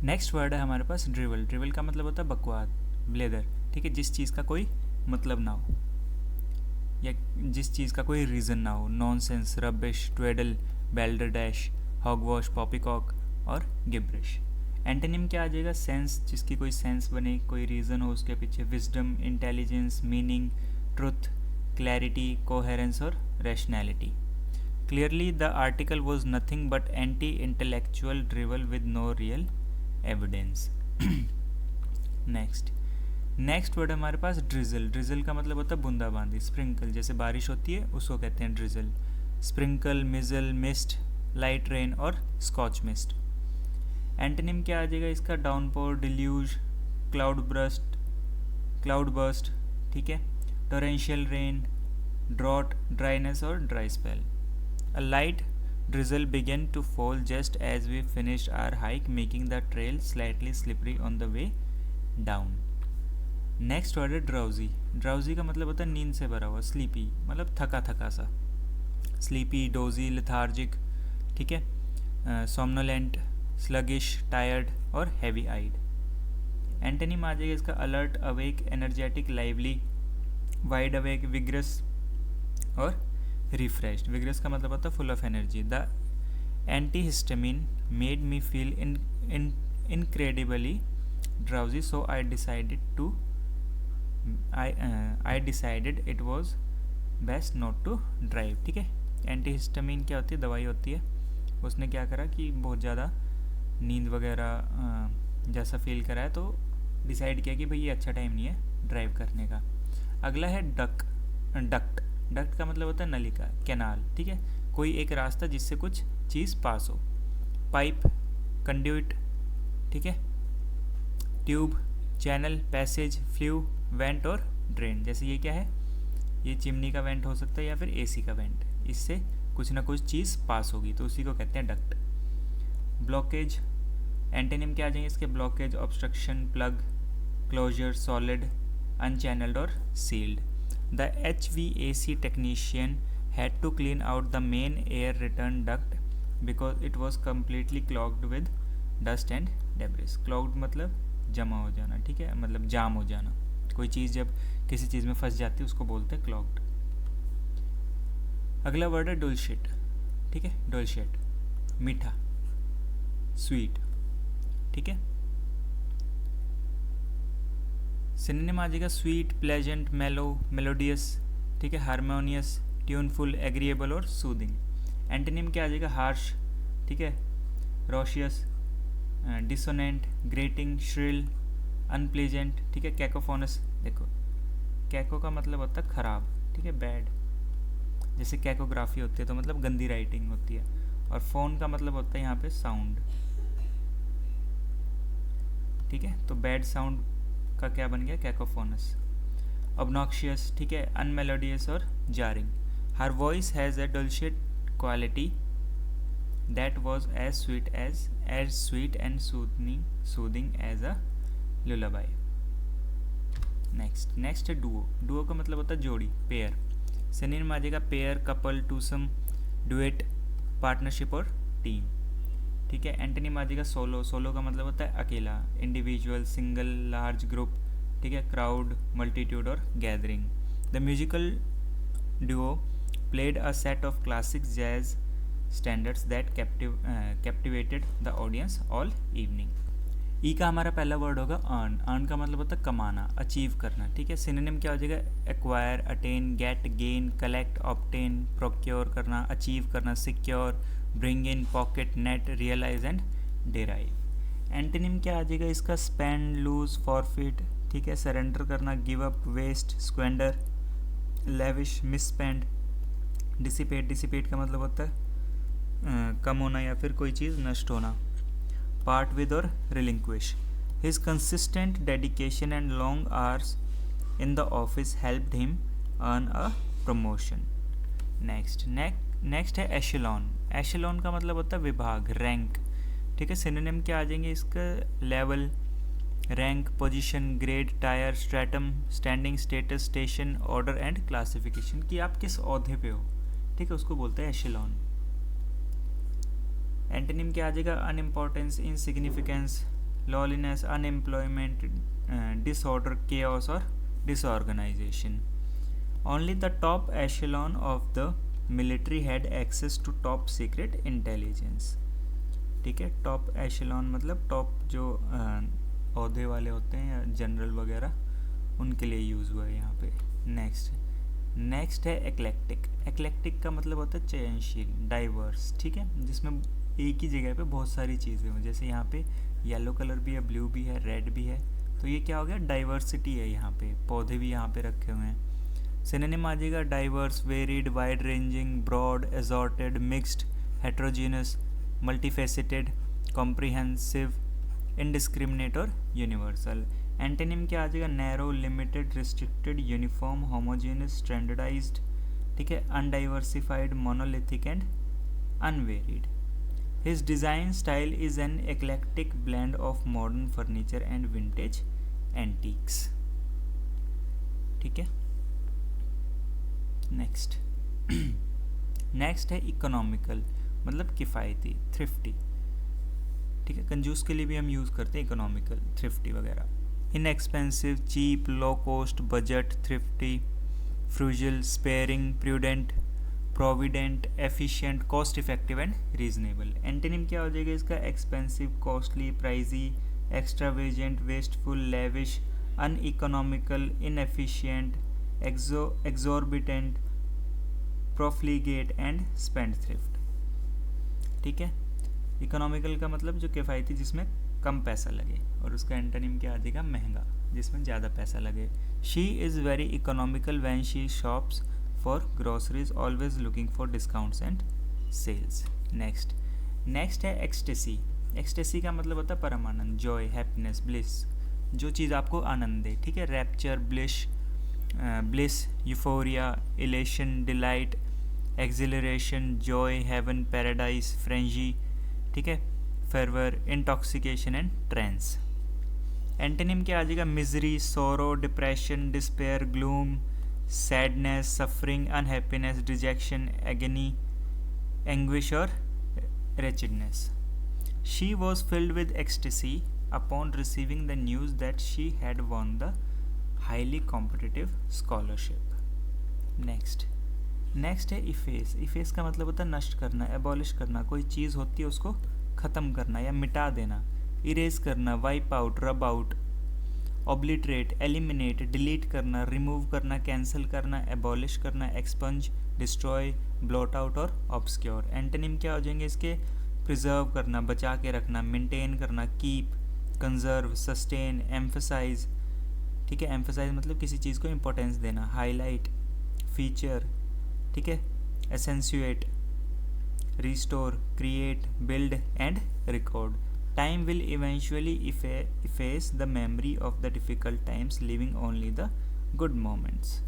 Next word है हमारे पास drivel. Drivel का मतलब होता है बकवाद, ब्लेदर, ठीक है, जिस चीज़ का कोई मतलब ना हो या जिस चीज़ का कोई रीज़न ना हो। नॉनसेंस, रबिश, ट्वेडल, बेल्डरडैश, हॉगवॉश, पॉपीकॉक और गिब्रिश। एंटोनिम क्या आ जाएगा? सेंस, जिसकी कोई सेंस बने, कोई रीज़न हो उसके पीछे। Wisdom, intelligence, meaning, truth, clarity, coherence और rationality. Clearly, the article was nothing but anti-intellectual drivel with no real evidence. Next word हमारे पास ड्रिजल। ड्रिजल का मतलब होता है बूंदाबांदी, स्प्रिंकल, जैसे बारिश होती है उसको कहते हैं drizzle. Sprinkle, missile, mist, light rain और स्कॉच मिस्ट। एंटोनिम क्या आ जाएगा इसका? डाउनपोर, डिल्यूज, क्लाउड बर्स्ट, ठीक है, टोरेंशियल रेन, ड्रॉट, ड्राइनेस और dry spell. A light drizzle began to fall just as we finished our hike, making the trail slightly slippery on the way down. Next word है drowsy. Drowsy का मतलब होता है नींद से भरा हुआ, स्लीपी मतलब थका थका सा। स्लीपी, डोजी, लेथार्जिक, ठीक है, सोमनोलेंट, स्लगिश, टायर्ड और हैवी आइड। एंटोनिम आ जाएगा इसका alert, awake, energetic, lively, wide awake, vigorous और रिफ्रेश्ड। विग्रस का मतलब होता है full of energy. The antihistamine made me feel incredibly drowsy, so I decided it was best not to drive. ठीक है, एंटीहिस्टामिन क्या होती है? दवाई होती है। उसने क्या करा कि बहुत ज़्यादा नींद वगैरह जैसा फील करा है, तो डिसाइड किया कि भाई ये अच्छा टाइम नहीं है ड्राइव करने का। अगला है डक्ट। डक्ट का मतलब होता है नलिका, कैनाल, ठीक है, कोई एक रास्ता जिससे कुछ चीज़ पास हो। पाइप, कंड्यूट, ठीक है, tube, channel, passage, flu, went और ड्रेन। जैसे ये क्या है? ये चिमनी का वेंट हो सकता है या फिर एसी का वेंट, इससे कुछ ना कुछ चीज़ पास होगी, तो उसी को कहते हैं डक्ट। ब्लॉकेज, एंटोनिम क्या आ जाएंगे इसके? Blockage, obstruction, plug, closure, solid, unchannelled और sealed. The HVAC technician had to clean out the main air return duct because it was completely clogged with dust and debris. Clogged मतलब जमा हो जाना, ठीक है, मतलब जाम हो जाना। कोई चीज़ जब किसी चीज़ में फंस जाती है उसको बोलते हैं clogged। अगला वर्ड है डुलशिट, ठीक है, डुलशिट, मीठा, स्वीट, ठीक है। सिनोनिम आ जाएगा स्वीट, प्लेजेंट, मेलो, मेलोडियस, ठीक है, हारमोनियस, ट्यूनफुल, एग्रीएबल और सूदिंग। एंटोनिम क्या आ जाएगा? हार्श, ठीक है, रोशियस, डिसोनेंट, ग्रेटिंग, श्रिल, अनप्लेजेंट, ठीक है, कैकोफोनस। देखो, कैको का मतलब होता है खराब, ठीक है, बैड, जैसे कैकोग्राफी होती है तो मतलब गंदी राइटिंग होती है। और फोन का मतलब होता है यहाँ पे साउंड, ठीक है, तो बैड साउंड का क्या बन गया? कैकोफोनस। ऑब्नॉक्शियस, ठीक है, अनमेलोडियस और जारिंग। हर voice has a dulcet quality that was as sweet and soothing as a lullaby. Next है डुओ। डुओ का मतलब होता है जोड़ी, पेयर। सिनोनिम आ जाएगा pair, couple, twosome, duet, partnership और टीम, ठीक है। एंटोनिम आ जाएगा सोलो। सोलो का मतलब होता है अकेला, इंडिविजुअल, सिंगल, लार्ज ग्रुप, ठीक है, क्राउड, मल्टीट्यूड और gathering. The musical duo played a set of classic jazz standards that captivated the audience all evening. E का हमारा पहला वर्ड होगा अर्न। अर्न का मतलब होता है कमाना, अचीव करना, ठीक है। सिनोनिम क्या हो जाएगा? Acquire, attain, get, gain, collect, obtain, procure करना, अचीव करना, secure, bring in, pocket, net, realise and derive. Antonym क्या आ जाएगा इसका? स्पेंड, लूज, फॉरफिट, ठीक है, सरेंडर करना, give up, waste, squander, lavish, misspend, dissipate. Dissipate का मतलब होता है कम होना या फिर कोई चीज़ नष्ट होना। पार्ट विद और relinquish. His consistent dedication and long hours in the office helped him earn a promotion. Next है एशेलॉन। एशेलॉन का मतलब होता है विभाग, रैंक, ठीक है। सिनोनिम क्या आ जाएंगे इसका? Level, rank, position, grade, tyre, stratum, standing, status, station, order and classification, कि आप किस ओहदे पे हो, ठीक है, उसको बोलते हैं एशेलॉन। एंटोनिम क्या आ जाएगा? अनइम्पोर्टेंस, insignificance, lawlessness, unemployment, disorder, chaos or disorganization. Only the top echelon of the military had access to top secret intelligence. ठीक है, टॉप एशेलॉन मतलब टॉप जो ओहदे वाले होते हैं या जनरल वगैरह, उनके लिए यूज़ हुआ है यहाँ पे. नेक्स्ट है एक्लेक्टिक. एक्लेक्टिक का मतलब होता है चयनशील, डाइवर्स. ठीक है, जिसमें एक ही जगह पे बहुत सारी चीज़ें हों. जैसे यहाँ पे येलो कलर भी है, ब्लू भी है, रेड भी है, तो ये क्या हो गया, डाइवर्सिटी है. यहाँ पे पौधे भी यहाँ पे रखे हुए हैं. सिनोनिम आ जाएगा diverse, varied, wide ranging, broad, assorted, mixed, heterogeneous, multifaceted, comprehensive, indiscriminate और यूनिवर्सल. एंटोनिम क्या आ जाएगा, narrow, limited, restricted, uniform, homogeneous, standardised. ठीक है, undiversified, monolithic and unvaried. His design style is an eclectic blend of modern furniture and vintage antiques. ठीक है, next है economical, मतलब किफ़ायती, थ्रिफ्टी. ठीक है, कंजूस के लिए भी हम यूज़ करते हैं इकोनॉमिकल, थ्रिफ्टी वगैरह. Inexpensive, cheap, low cost, budget, thrifty, frugal, sparing, prudent, provident, efficient, cost effective and reasonable. Antonym क्या हो जाएगा इसका, expensive, costly, pricey, extravagant, wasteful, lavish, uneconomical, inefficient, exorbitant, profligate and spendthrift. ठीक है, economical का मतलब जो किफ़ायती, जिसमें कम पैसा लगे, और उसका एंटोनिम क्या आ जाएगा, महंगा, जिसमें ज़्यादा पैसा लगे. She is very economical when she shops for groceries, always looking for discounts and sales. Next है एक्सटेसी. एक्सटेसी का मतलब होता है परमानंद, जॉय, हैप्पीनेस, ब्लिस, जो चीज़ आपको आनंद दे. ठीक है, rapture, bliss, euphoria, elation, delight, exhilaration, joy, heaven, paradise, frenzy. ठीक है, fervor, intoxication and trance. Antonym क्या आ जाएगा, misery, sorrow, depression, despair, gloom, sadness, suffering, unhappiness, dejection, agony, anguish और wretchedness. She was filled with ecstasy upon receiving the news that she had won the highly competitive scholarship. Next है efface. Efface का मतलब होता है नष्ट करना, abolish करना, कोई चीज़ होती है उसको ख़त्म करना या मिटा देना. इरेज करना, वाइप आउट, रब आउट, ऑब्लिटरेट, एलिमिनेट, डिलीट करना, रिमूव करना, कैंसिल करना, एबॉलिश करना, एक्सपंज, डिस्ट्रॉय, ब्लॉट आउट और ऑब्सक्योर. एंटोनिम क्या हो जाएंगे इसके, प्रिजर्व करना, बचा के रखना, मेंटेन करना, कीप, कंजर्व, सस्टेन, एम्फसाइज. ठीक है, एम्फसाइज मतलब किसी चीज़ को इम्पोर्टेंस देना, हाईलाइट, फीचर. ठीक है, accentuate, restore, create, build and record. Time will eventually efface the memory of the difficult times, leaving only the good moments.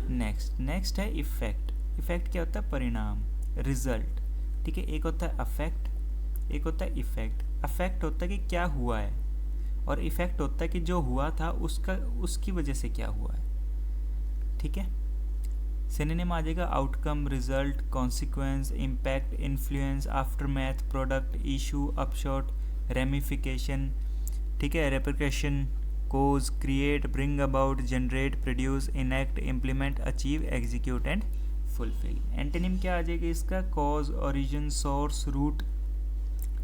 Next है इफेक्ट. इफेक्ट क्या होता है, परिणाम, रिजल्ट. ठीक है, एक होता है अफेक्ट, एक होता है इफेक्ट. अफेक्ट होता है कि क्या हुआ है, और इफेक्ट होता है कि जो हुआ था उसकी वजह से क्या हुआ है. ठीक है, सिनोनिम आ जाएगा outcome, result, consequence, impact, influence, aftermath, product, issue, upshot, ramification. ठीक है, repercussion, cause, create, bring about, generate, produce, enact, implement, achieve, execute and fulfil. Antonym क्या आ जाएगा इसका, cause, origin, source, root,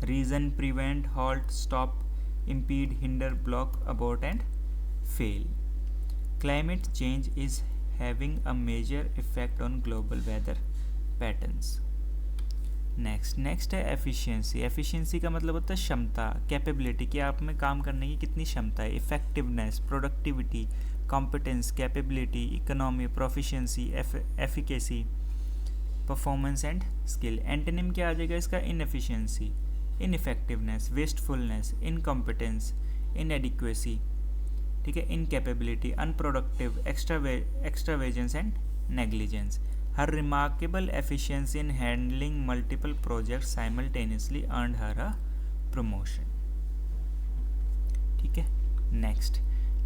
reason, prevent, halt, stop, impede, hinder, block, abort and fail. Climate change is having a major effect on global weather patterns. Next है efficiency. Efficiency का मतलब होता है क्षमता, कैपेबिलिटी, कि आप में काम करने की कितनी क्षमता है. Effectiveness, productivity, competence, capability, economy, proficiency, efficacy, performance and skill. Antonym क्या आ जाएगा इसका, inefficiency, ineffectiveness, wastefulness, incompetence, inadequacy. ठीक है, incapability, unproductive, extravagance and negligence. Her remarkable efficiency in handling multiple projects simultaneously earned her a promotion. ठीक है,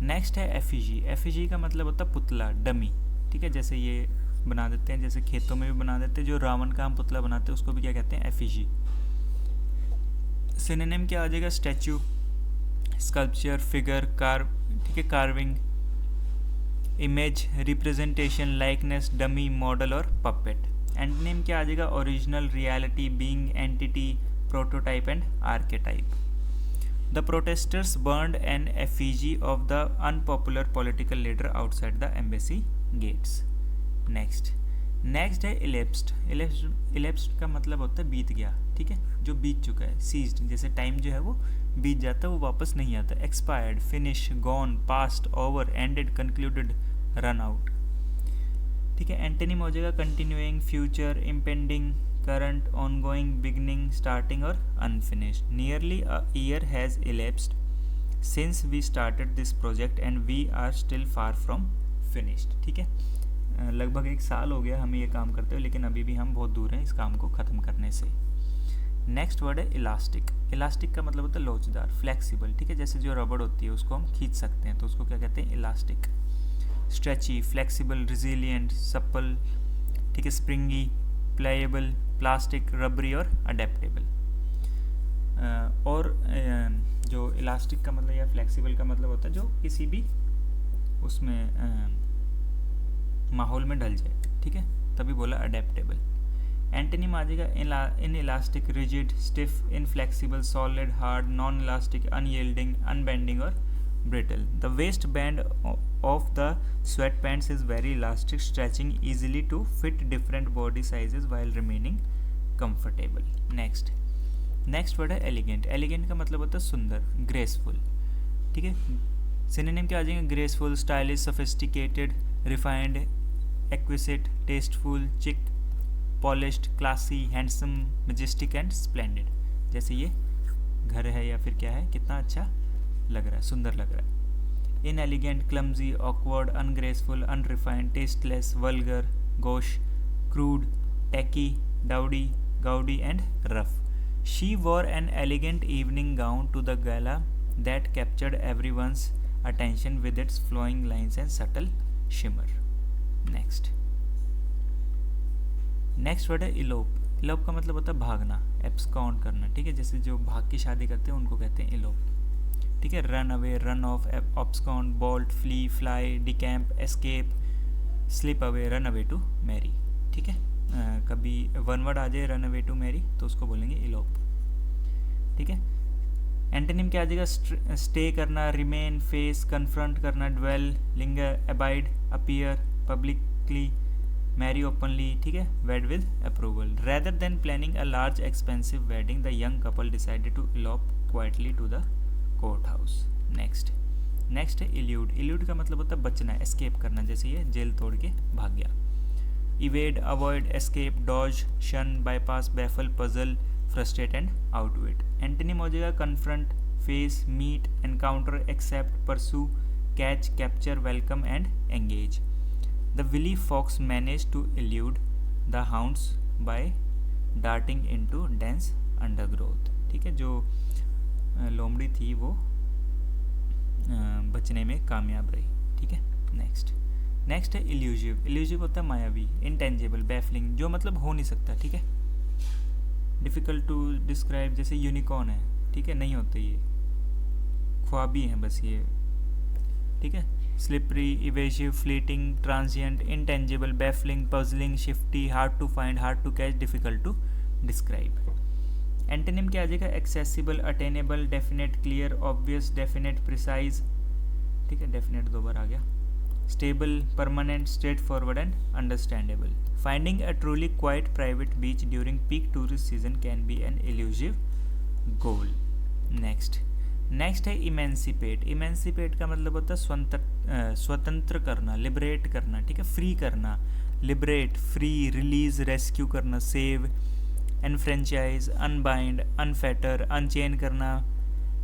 next है effigy. Effigy का मतलब होता है पुतला, डमी. ठीक है, जैसे ये बना देते हैं, जैसे खेतों में भी बना देते हैं, जो रावण का हम पुतला बनाते हैं उसको भी क्या कहते हैं, एफिजी. सिनोनिम क्या आ जाएगा, स्टैचू, स्कल्पचर, फिगर, ठीक है, carving, image, representation, likeness, dummy, model और पपेट। एंटोनिम क्या आ जाएगा? Original, reality, being, entity, prototype and archetype. The protesters burned an effigy of the unpopular political leader outside the embassy gates. Next है elapsed. Elapsed का मतलब होता है बीत गया, ठीक है, जो बीत चुका है। सीज्ड, जैसे टाइम जो है वो बीत जाता है, वो वापस नहीं आता। Expired, finish, gone, past, over, ended, concluded, run out, ठीक है। एंटोनिम हो जाएगा continuing, future, impending, current, ongoing, beginning, starting और unfinished. Nearly a year has elapsed since we started this project and we are still far from finished, ठीक है। लगभग 1 साल हो गया हमें ये काम करते हुए, लेकिन अभी भी हम बहुत दूर हैं इस काम को ख़त्म करने से। नेक्स्ट वर्ड है इलास्टिक। इलास्टिक का मतलब होता है लोचदार, फ्लेक्सिबल, ठीक है। जैसे जो रबड़ होती है उसको हम खींच सकते हैं, तो उसको क्या कहते हैं? Elastic. Stretchy, flexible, resilient, supple, ठीक है, स्प्रिंगी, प्लेएबल, प्लास्टिक, रबरी और अडेप्टेबल। और जो इलास्टिक का मतलब या फ्लेक्सिबल का मतलब होता है जो किसी भी उसमें माहौल में ढल जाए, ठीक है, तभी बोला अडेप्टेबल। एंटोनिम आ जाएगा inelastic, rigid, stiff, inflexible, solid, hard, non elastic, unyielding, unbending और brittle. The waistband of the sweatpants is very elastic, stretching easily to fit different body sizes while remaining comfortable. Next word है elegant. Elegant का मतलब होता है सुंदर, graceful, ठीक है। Synonym क्या आ जाएंगे? graceful, stylish, sophisticated, refined, exquisite, tasteful, chic, polished, classy, handsome, majestic and splendid। जैसे ये घर है या फिर क्या है, कितना अच्छा लग रहा है, सुंदर लग रहा है। Inelegant, clumsy, awkward, ungraceful, unrefined, tasteless, vulgar, gauche, crude, tacky, dowdy, gaudy and rough. She wore an elegant evening gown to the gala that captured everyone's attention with its flowing lines and subtle shimmer. Next word है elope. Elope का मतलब होता है भागना, abscond करना, ठीक है। जैसे जो भाग की शादी करते हैं उनको कहते हैं इलोप, ठीक है। Run away, run off, abscond, bolt, flee, fly, decamp, escape, slip away, run away to marry, ठीक है। कभी वन वर्ड आ जाए रन अवे टू मैरी तो उसको बोलेंगे इलोप, ठीक है। एंटोनिम क्या आ जाएगा? स्टे करना, रिमेन, फेस, कन्फ्रंट करना, dwell, linger, abide, appear, publicly, marry openly, ठीक है, wed with approval. Rather than planning a large expensive wedding the young couple decided to elope quietly to the court house. Next है elude. Elude का मतलब होता है बचना, escape करना, जैसे ये जेल तोड़ के भाग गया। Evade, avoid, escape, dodge, shun, bypass, baffle, puzzle, frustrate and outwit. Antonym हो जाएगा confront, face, meet, encounter, accept, pursue, catch, capture, welcome and engage. The wily fox manage to elude the hounds by darting into dense undergrowth, ठीक है। जो लोमड़ी थी वो बचने में कामयाब रही, ठीक है। नेक्स्ट है इल्यूजिव। इल्यूजिव होता है मायावी, इंटेंजिबल, बैफलिंग, जो मतलब हो नहीं सकता, ठीक है। डिफ़िकल्ट टू डिस्क्राइब, जैसे यूनिकॉर्न है, ठीक है, नहीं होते ये, ख्वाबी हैं बस ये, ठीक है। Slippery, evasive, fleeting, transient, intangible, baffling, puzzling, shifty, hard to find, hard to catch, difficult to describe. Antonym क्या आ जाएगा? Accessible, attainable, definite, clear, obvious, definite, precise, ठीक है, डेफिनेट 2 बार आ गया। Stable, permanent, straightforward and understandable. Finding a truly quiet private beach during peak tourist season can be an elusive goal. Next है emancipate. Emancipate का मतलब होता है स्वतंत्र करना, लिबरेट करना, ठीक है, फ्री करना, लिबरेट, फ्री, रिलीज, रेस्क्यू करना, सेव, एनफ्रेंचाइज, अनबाइंड, अनफेटर, अनचेन करना,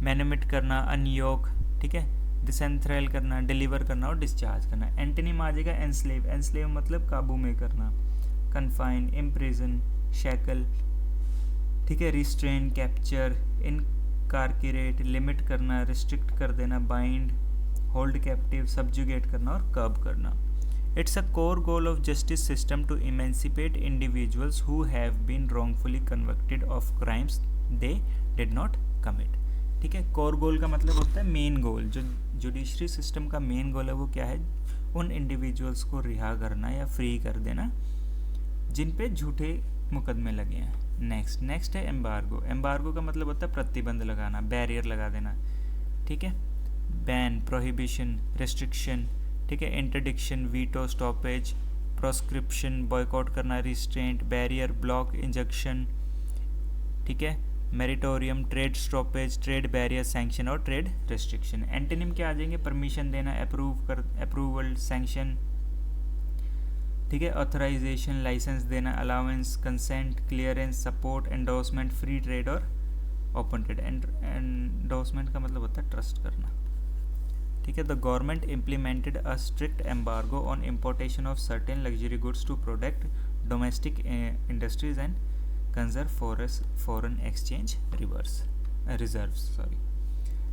मैनोमिट करना, अनयोग, ठीक है, डिसेंथ्रेल करना, डिलीवर करना और डिस्चार्ज करना। एंटोनिम आ जाएगा एनस्लेव। एनस्लेव मतलब काबू में करना, कन्फाइन, इम्प्रिजन, शैकल, ठीक है, रिस्ट्रेन, कैप्चर, इनकारकेरेट, लिमिट करना, रिस्ट्रिक्ट कर देना, बाइंड, होल्ड कैप्टिव, सब्जुगेट करना और कर्ब करना। It's a core goal of justice system to emancipate individuals who have been wrongfully convicted of crimes they did not commit. ठीक है। कोर गोल का मतलब होता है मेन गोल। जो जुडिशरी सिस्टम का मेन गोल है वो क्या है, उन इंडिविजुअल्स को रिहा करना या फ्री कर देना जिन पे झूठे मुकदमे लगे हैं। नेक्स्ट है एम्बार्गो। एम्बार्गो का मतलब होता है प्रतिबंध लगाना, बैरियर लगा देना, ठीक है। बैन, प्रोहिबिशन, रेस्ट्रिक्शन, ठीक है। Interdiction, veto, stoppage, proscription, boycott करना, रिस्ट्रेंट, बैरियर, ब्लॉक, इंजक्शन, ठीक है। Moratorium, trade stoppage, trade barrier, sanction और ट्रेड रेस्ट्रिक्शन। एंटोनिम क्या आ जाएंगे, परमिशन देना, अप्रूवल, सैंक्शन, ठीक है। ऑथराइजेशन, लाइसेंस देना, allowance, consent, clearance, support, endorsement, free trade और ओपन ट्रेड। एंडोर्समेंट का मतलब होता है ट्रस्ट करना, ठीक है। The government implemented a strict embargo on importation of certain luxury goods to protect domestic industries and conserve foreign exchange reserves.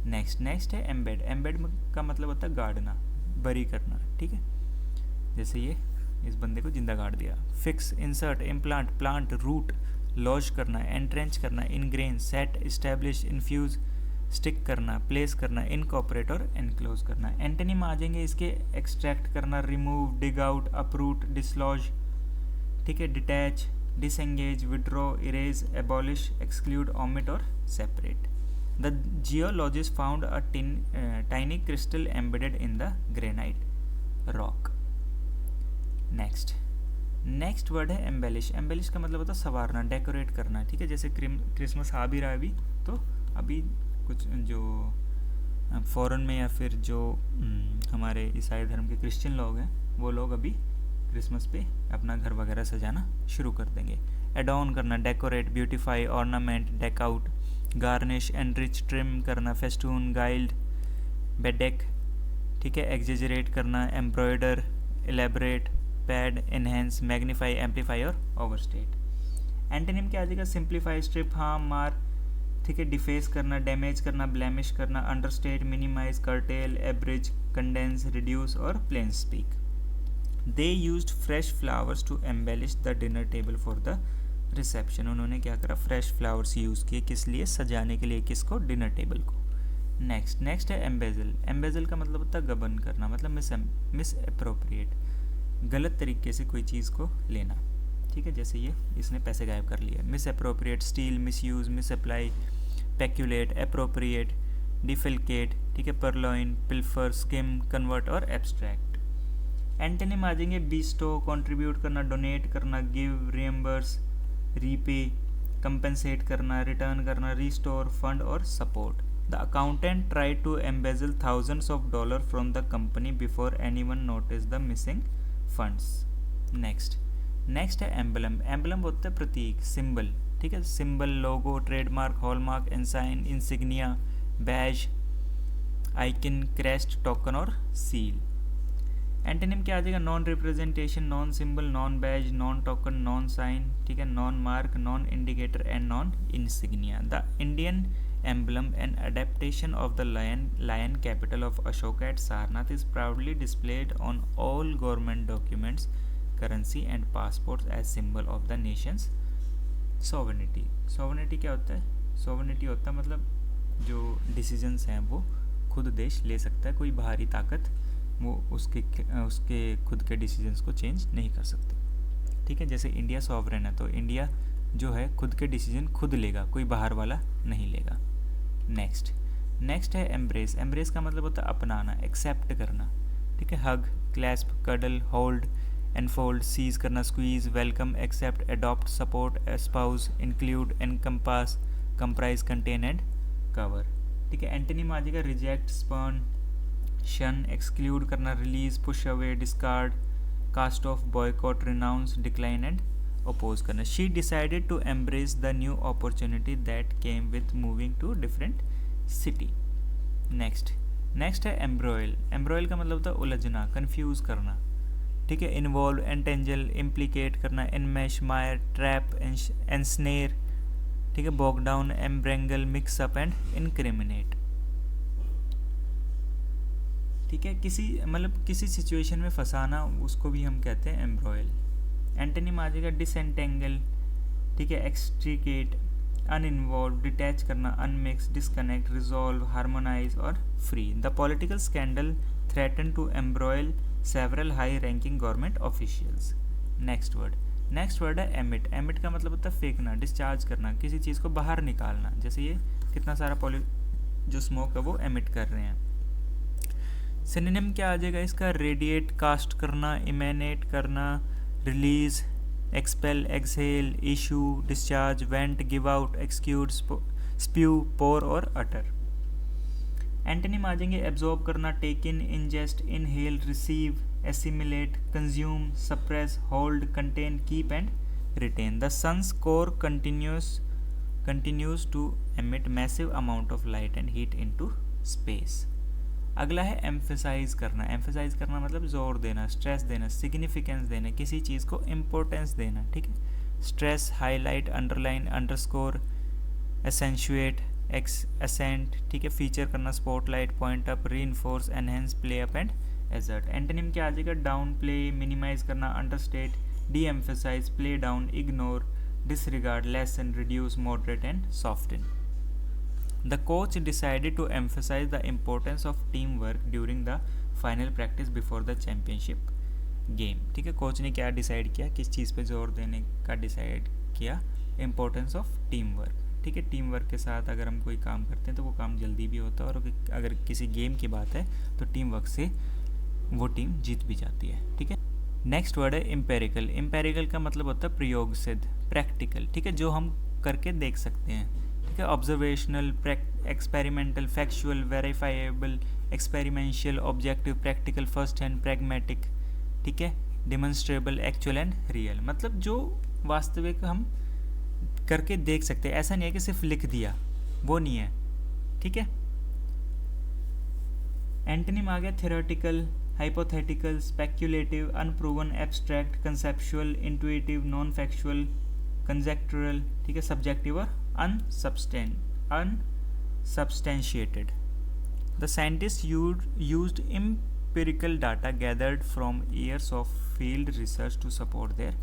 Next है embed. Embed का मतलब होता है गाड़ना, बरी करना, ठीक है। जैसे ये इस बंदे को जिंदा गाड़ दिया। Fix, insert, implant, plant, root, lodge करना, एंट्रेंच करना, ingrain, set, establish, infuse, stick करना, प्लेस करना, इनकॉर्पोरेट और एनक्लोज करना। एंटोनिम आ जाएंगे इसके, एक्सट्रैक्ट करना, remove, dig out, uproot, dislodge, ठीक है। Detach, disengage, withdraw, erase, abolish, exclude, omit और separate. The geologist found a tiny crystal embedded in the granite rock. Next word है एम्बेलिश। एम्बेलिश का मतलब होता है संवारना, डेकोरेट करना, ठीक है। जैसे क्रिसमस आ भी रहा है अभी, तो अभी कुछ जो फॉरेन में या फिर जो हमारे ईसाई धर्म के क्रिश्चियन लोग हैं, वो लोग अभी क्रिसमस पे अपना घर वगैरह सजाना शुरू कर देंगे। एडॉन करना, decorate, beautify, ornament, deck out, garnish, enrich, trim करना, फेस्टून, गाइल्ड, बेडेक, ठीक है। एग्जेजरेट करना, embroider, elaborate, pad, enhance, magnify, amplify और ओवरस्टेट। एंटोनिम क्या आ जाएगा, सिंप्लीफाई, स्ट्रिप, हार्म, मार, ठीक है। डिफेस करना, डैमेज करना, ब्लेमिश करना, understate, minimise, curtail, abridge, condense, reduce और plain speak. They used fresh flowers to embellish the dinner table for the reception. उन्होंने क्या करा, फ्रेश फ्लावर्स यूज़ किए, किस लिए, सजाने के लिए, किसको, डिनर टेबल को। नेक्स्ट है एम्बेजल। एम्बेजल का मतलब होता है गबन करना, मतलब मिस अप्रोप्रिएट, गलत तरीके से कोई चीज़ को लेना, ठीक है। जैसे ये इसने पैसे गायब कर लिए। Misappropriate, steal, misuse, misapply, peculate, appropriate, defalcate, ठीक है। परलॉइन, पिल्फर, स्किम, कन्वर्ट और एब्स्ट्रैक्ट। एंटोनिम आ जाएंगे बीस्टो, कंट्रीब्यूट करना, डोनेट करना, गिव, रिएम्बर्स, रीपे, कंपेंसेट करना, रिटर्न करना, रिस्टोर, फंड और support. The accountant tried to embezzle thousands of dollars from the company before anyone noticed the missing funds. Next है emblem. Emblem होता है प्रतीक, symbol, ठीक है। Symbol, logo, trademark, hallmark, ensign, insignia, badge, icon, crest, token और seal. Antonym क्या आ जाएगा, non representation, non symbol, non badge, non token, non sign, ठीक है। Non mark, non indicator and non insignia. The Indian emblem, an adaptation of the lion capital of Ashoka at Sarnath, is proudly displayed on all government documents, currency and passports as symbol of the nation's sovereignty. sovereignty क्या होता है, sovereignty होता है मतलब जो decisions हैं वो खुद देश ले सकता है, कोई बाहरी ताकत वो उसके खुद के डिसीजंस को चेंज नहीं कर सकती, ठीक है। जैसे इंडिया सॉवरेन है तो इंडिया जो है खुद के डिसीजन खुद लेगा, कोई बाहर वाला नहीं लेगा। नेक्स्ट है एम्ब्रेस। एम्ब्रेस का मतलब होता है अपनाना, एक्सेप्ट करना, ठीक है। Hug, clasp, cuddle, hold, enfold, seize करना, squeeze, welcome, accept, adopt, support, espouse, include, encompass, comprise, contain and cover, ठीक है। एंटोनिम आ जाएगा रिजेक्ट, स्पर्न, शन, एक्सक्लूड करना, release, push away, discard, cast off, boycott, renounce, decline and oppose करना। She decided to embrace the new opportunity that came with moving to different city. Next है एम्ब्रॉयल। एम्ब्रॉयल का मतलब होता है उलझना, confuse करना, ठीक है। इन्वॉल्व, एंटेंजल, इम्प्लीकेट करना, एनमेश, मायर, ट्रैप, एनस्नेर, ठीक है। बॉक डाउन, एम्ब्रेंगल, मिक्स अप एंड इनक्रिमिनेट, ठीक है। किसी सिचुएशन में फंसाना, उसको भी हम कहते हैं एम्ब्रॉयल। एंटोनिम आ जाएगा डिसएंटेंगल, ठीक है। एक्सट्रिकेट, अनइन्वॉल्व, डिटैच करना, अनमिक्स, डिस्कनेक्ट, रिजॉल्व, हार्मोनाइज और free. The political scandal threaten to embroil several high ranking government officials. Next word है एमिट. एमिट का मतलब होता है फेंकना, डिस्चार्ज करना, किसी चीज़ को बाहर निकालना. जैसे ये कितना सारा जो स्मोक है वो एमिट कर रहे हैं. सिनोनिम क्या आ जाएगा इसका? रेडिएट, कास्ट करना, इमेनेट करना, release, expel, exhale, issue, discharge, vent, give out, exude, spew, pour और अटर. एंटोनिम आ जाएंगे एब्जॉर्ब करना, take in, ingest, inhale, receive, assimilate, consume, suppress, hold, contain, keep and retain. The sun's core continues to emit massive amount of light and heat into space. अगला है emphasise करना. Emphasise करना मतलब जोर देना, स्ट्रेस देना, significance देना, किसी चीज़ को इम्पोर्टेंस देना. ठीक है. Stress, highlight, underline, underscore, accentuate, accent. ठीक है. फीचर करना, spotlight, point up, reinforce, enhance, play up and assert. Antonym क्या आ जाएगा? डाउन प्ले, मिनिमाइज करना, understate, deemphasise, play down, ignore, disregard, lessen, reduce, moderate and soften. The coach decided to emphasize the importance of teamwork during the final practice before the championship game. ठीक है. Coach ने क्या decide किया, किस चीज़ पे जोर देने का डिसाइड किया? Importance of team work. ठीक है. टीम वर्क के साथ अगर हम कोई काम करते हैं तो वो काम जल्दी भी होता है, और अगर किसी गेम की बात है तो टीम वर्क से वो टीम जीत भी जाती है. ठीक है. नेक्स्ट वर्ड है इम्पेरिकल. इम्पेरिकल का मतलब होता है प्रयोग सिद्ध, प्रैक्टिकल. ठीक है. जो हम करके देख सकते हैं. ठीक है. Observational, experimental, factual, verifiable, experiential, objective, practical, first hand, pragmatic. ठीक है. Demonstrable, actual and real. मतलब जो वास्तविक हम करके देख सकते हैं. ऐसा नहीं है कि सिर्फ लिख दिया, वो नहीं है. ठीक है. एंटोनिम आ गया theoretical, hypothetical, speculative, unproven, abstract, conceptual, intuitive, non-factual, conjectural. ठीक है. subjective और unsubstantiated. The scientists used empirical data gathered from years of field research to support their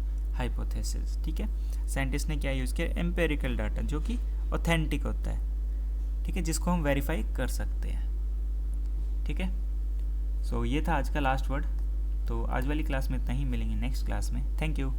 hypothesis. ठीक है. साइंटिस्ट ने क्या यूज़ किया? एम्पेरिकल डाटा, जो कि ऑथेंटिक होता है. ठीक है. जिसको हम वेरीफाई कर सकते हैं. ठीक है. सो ये था आज का लास्ट वर्ड. तो आज वाली क्लास में इतना ही. मिलेंगे नेक्स्ट क्लास में. Thank you.